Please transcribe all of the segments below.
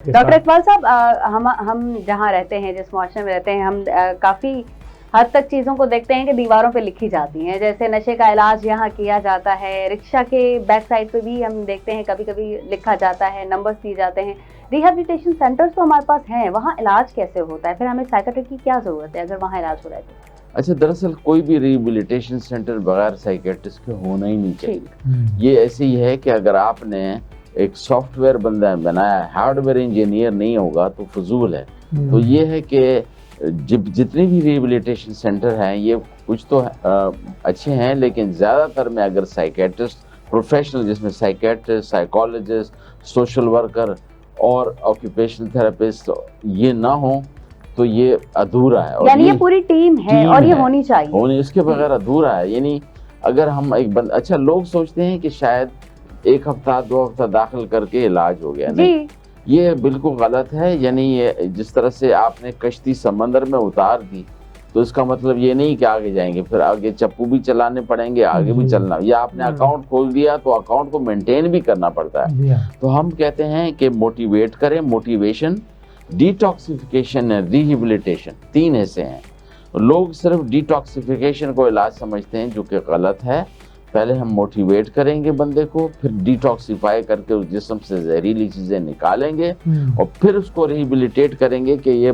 Doctor Iqbal साहब, हम जहाँ रहते हैं, जिस मुआशरे में रहते हैं, हम काफ़ी हद तक चीज़ों को देखते हैं कि दीवारों पे लिखी जाती हैं। जैसे नशे का इलाज यहाँ किया जाता है, रिक्शा के बैक साइड पे भी हम देखते हैं कभी कभी लिखा जाता है, नंबर्स दिए जाते हैं। रिहेबिलिटेशन सेंटर्स तो हमारे पास हैं, वहाँ इलाज कैसे होता है? फिर हमें साइकियाट्री की क्या ज़रूरत है अगर वहाँ इलाज हो रहा है तो? अच्छा, दरअसल कोई भी रिहेबिलिटेशन सेंटर बगैर साइकियाट्रिस्ट के होना ही नहीं चाहिए। ये ऐसे ही है कि अगर आपने एक सॉफ्टवेयर बंदा बनाया, हार्डवेयर इंजीनियर नहीं होगा तो फजूल है। तो ये है कि जितने भी रिहेबिलिटेशन सेंटर हैं, ये कुछ तो अच्छे हैं, लेकिन ज़्यादातर में अगर साइकियाट्रिस्ट प्रोफेशनल, जिसमें साइकियाट्रिस्ट, साइकोलॉजिस्ट, सोशल वर्कर और ऑक्यूपेशनल थेरेपिस्ट ये ना हो तो ये अधूरा है। यानी ये पूरी टीम है और ये होनी चाहिए, इसके बगैर अधूरा है। यानी अगर हम अच्छा, लोग सोचते हैं कि शायद एक हफ्ता 2 हफ्ता दाखिल करके इलाज हो गया, नहीं, ये बिल्कुल गलत है। यानी ये जिस तरह से आपने कश्ती समंदर में उतार दी तो इसका मतलब ये नहीं कि आगे जाएंगे, फिर आगे चप्पू भी चलाने पड़ेंगे, आगे भी चलना, या आपने अकाउंट खोल दिया तो अकाउंट को मेंटेन भी करना पड़ता है। तो हम कहते हैं कि मोटिवेट करें, मोटिवेशन, डिटॉक्सिफिकेशन और रिहेबिलिटेशन, 3 हिस्से हैं। लोग सिर्फ डिटॉक्सिफिकेशन को इलाज समझते हैं, जो कि गलत है। पहले हम मोटिवेट करेंगे बंदे को, फिर डिटॉक्सिफाई करके उस जिस्म से जहरीली चीज़ें निकालेंगे और फिर उसको रिहेबिलिटेट करेंगे कि ये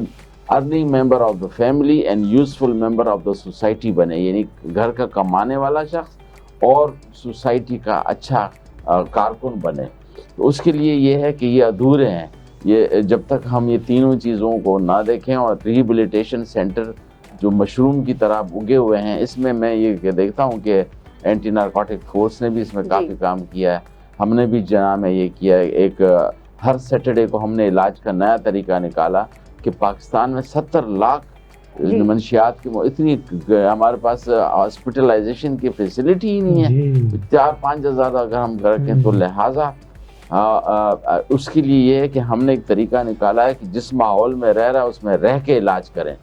earning member of the family and useful member of the society बने, यानी घर का कमाने वाला शख्स और सोसाइटी का अच्छा कारकुन बने। तो उसके लिए ये है कि ये अधूरे हैं। ये जब तक हम ये तीनों चीज़ों को ना देखें, और रिहेबिलिटेशन सेंटर जो मशरूम की तरह उगे हुए हैं, इसमें मैं ये देखता हूँ कि एंटी नारकोटिक फोर्स ने भी इसमें काफ़ी काम किया है। हमने भी जनाब में ये किया है। एक हर सैटरडे को हमने इलाज का नया तरीका निकाला कि पाकिस्तान में 70 लाख मनशियात की इतनी हमारे पास हॉस्पिटलाइजेशन की फैसिलिटी ही नहीं है। 4-5 हज़ार अगर हम रखें तो लिहाजा उसके लिए ये है कि हमने एक तरीका निकाला है कि जिस माहौल में रह रहा है उसमें रह के इलाज करें।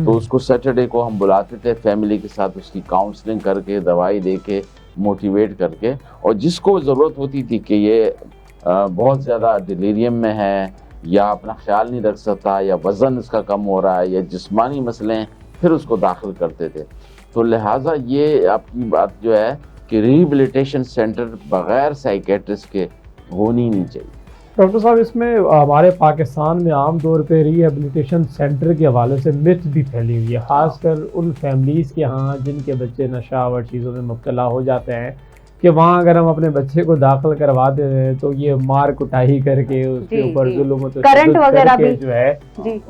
तो उसको सैटरडे को हम बुलाते थे, फैमिली के साथ उसकी काउंसलिंग करके, दवाई दे के, मोटिवेट करके, और जिसको ज़रूरत होती थी कि ये बहुत ज़्यादा डिलीरियम में है, या अपना ख्याल नहीं रख सकता, या वज़न इसका कम हो रहा है, या जिस्मानी मसले हैं, फिर उसको दाखिल करते थे। तो लिहाजा ये आपकी बात जो है कि रिहेबिलिटेशन सेंटर बग़ैर साइकियाट्रिस्ट के होनी नहीं चाहिए। डॉक्टर साहब, इसमें हमारे पाकिस्तान में आम तौर पे रिहेबिलिटेशन सेंटर के हवाले से मिथ भी फैली हुई है, ख़ासकर उन फैमिलीज़ के यहाँ जिनके बच्चे नशा और चीज़ों में मुब्तला हो जाते हैं, कि वहाँ अगर हम अपने बच्चे को दाखिल करवा दे रहे हैं तो ये मार कुटाई करके उसके ऊपर जुल्म करंट वगैरह भी जो है,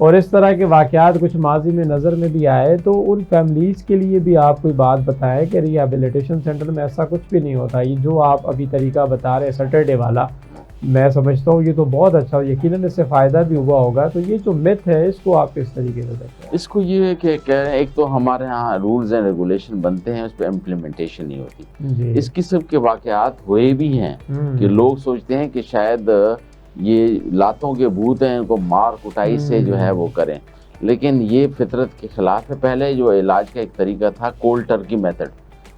और इस तरह के वाक़यात कुछ माजी में नज़र में भी आए। तो उन फैमिलीज़ के लिए भी आप कोई बात बताएं कि रिहेबिलिटेशन सेंटर में ऐसा कुछ भी नहीं होता। ये जो आप अभी तरीका बता रहे हैं सैटरडे वाला, मैं समझता हूँ ये तो बहुत अच्छा, यकीनन इससे फ़ायदा भी हुआ होगा। तो ये जो मिथ है इसको आप किस तरीके से देखते हैं? इसको ये है कि कह रहे हैं, एक तो हमारे यहाँ रूल्स एंड रेगुलेशन बनते हैं, उस पर इम्प्लीमेंटेशन नहीं होती। इस किस्म के वाक़यात हुए भी हैं कि लोग सोचते हैं कि शायद ये लातों के भूत हैं, इनको मार कुटाई से जो है वो करें, लेकिन ये फितरत के खिलाफ है। पहले जो इलाज का एक तरीका था cold Turkey method.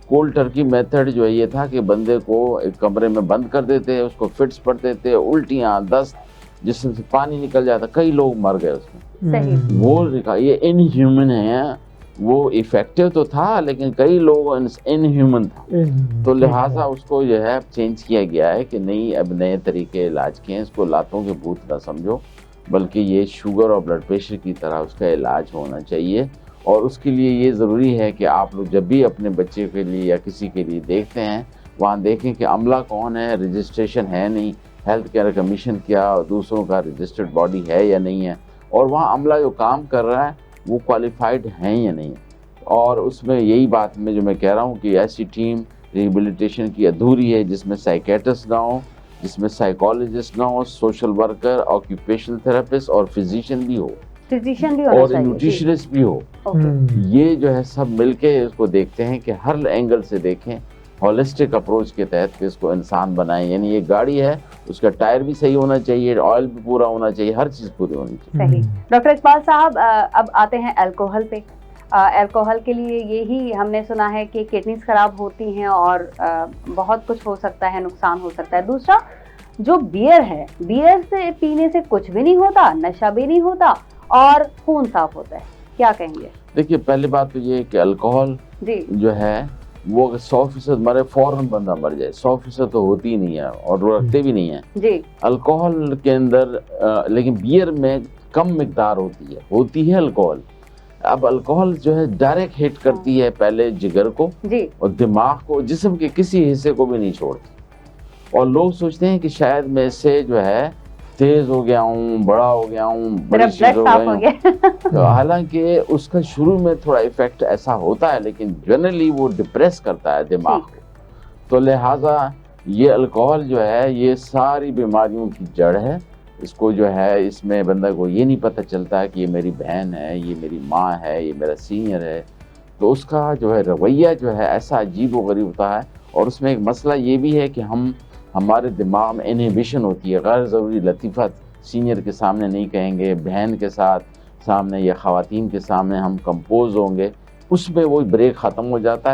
Cold Turkey method जो है ये था कि बंदे को एक कमरे में बंद कर देते, उसको फिट्स पड़ते थे, उल्टियाँ, दस्त, जिसमें से पानी निकल जाता, कई लोग मर गए उसमें। वो ये इनह्यूमन है। वो इफेक्टिव तो था लेकिन कई लोग इनह्यूमन था। तो लिहाजा उसको जो है चेंज किया गया है कि नहीं, अब नए तरीके इलाज के हैं। इसको लातों के भूत ना समझो, बल्कि ये शुगर और ब्लड प्रेशर की तरह उसका इलाज होना चाहिए। और उसके लिए ये ज़रूरी है कि आप लोग जब भी अपने बच्चे के लिए या किसी के लिए देखते हैं, वहाँ देखें कि अमला कौन है, रजिस्ट्रेशन है नहीं, हेल्थ केयर कमीशन क्या दूसरों का रजिस्टर्ड बॉडी है या नहीं है, और वहाँ अमला जो काम कर रहा है वो क्वालिफाइड हैं या नहीं। और उसमें यही बात मैं जो मैं कह रहा हूँ कि ऐसी टीम रिहेबिलिटेशन की अधूरी है जिसमें साइकियाट्रिस्ट ना हो, जिसमें साइकोलॉजिस्ट ना हो, सोशल वर्कर, ऑक्यूपेशनल थेरेपिस्ट और फिजिशियन भी हो, और न्यूट्रिशनिस्ट भी हो। ये जो है सब मिलके इसको देखते हैं कि हर एंगल से देखें, होलिस्टिक अप्रोच के तहत इसको इंसान बनाएं। यानी ये गाड़ी है, उसका टायर भी सही होना चाहिए, ऑयल भी पूरा होना चाहिए, हर चीज़ पूरी होनी चाहिए। सही। डॉक्टर इकबाल साहब, अब आते हैं अल्कोहल पे। अल्कोहल के लिए यही हमने सुना है कि किडनीज खराब होती हैं और बहुत कुछ हो सकता है, नुकसान हो सकता है। दूसरा, جو بیئر ہے، بیئر سے پینے سے کچھ بھی نہیں ہوتا، نشہ بھی نہیں ہوتا اور خون صاف ہوتا ہے، کیا کہیں گے؟ دیکھیے پہلی بات تو یہ ہے کہ الکوہل جی جو ہے وہ 100% مرے فوراً بندہ مر جائے، 100% تو ہوتی ہی نہیں ہے اور وہ رکھتے بھی نہیں ہیں جی الکوہل کے اندر، لیکن بیئر میں کم مقدار ہوتی ہے الکوہل۔ اب الکوہل جو ہے ڈائریکٹ ہٹ کرتی ہے پہلے جگر کو جی اور دماغ کو، جسم کے کسی حصے کو بھی نہیں چھوڑتی، اور لوگ سوچتے ہیں کہ شاید میں اس سے جو ہے تیز ہو گیا ہوں، بڑا ہو گیا ہوں، میرا بڑی چیز بلڈ ہو صاف گئی ہو ہوں، گیا۔ تو حالانکہ اس کا شروع میں تھوڑا ایفیکٹ ایسا ہوتا ہے لیکن جنرلی وہ ڈپریس کرتا ہے دماغ کو، تو لہٰذا یہ الکوہل جو ہے یہ ساری بیماریوں کی جڑ ہے۔ اس کو جو ہے اس میں بندہ کو یہ نہیں پتہ چلتا ہے کہ یہ میری بہن ہے، یہ میری ماں ہے، یہ میرا سینئر ہے، تو اس کا جو ہے رویہ جو ہے ایسا عجیب و غریب ہوتا ہے۔ اور اس میں ایک مسئلہ یہ بھی ہے کہ ہمارے دماغ میں انہیبیشن ہوتی ہے، غیر ضروری لطیفت سینئر کے سامنے نہیں کہیں گے، بہن کے سامنے یا خواتین کے سامنے ہم کمپوز ہوں گے، اس میں وہ بریک ختم ہو جاتا ہے۔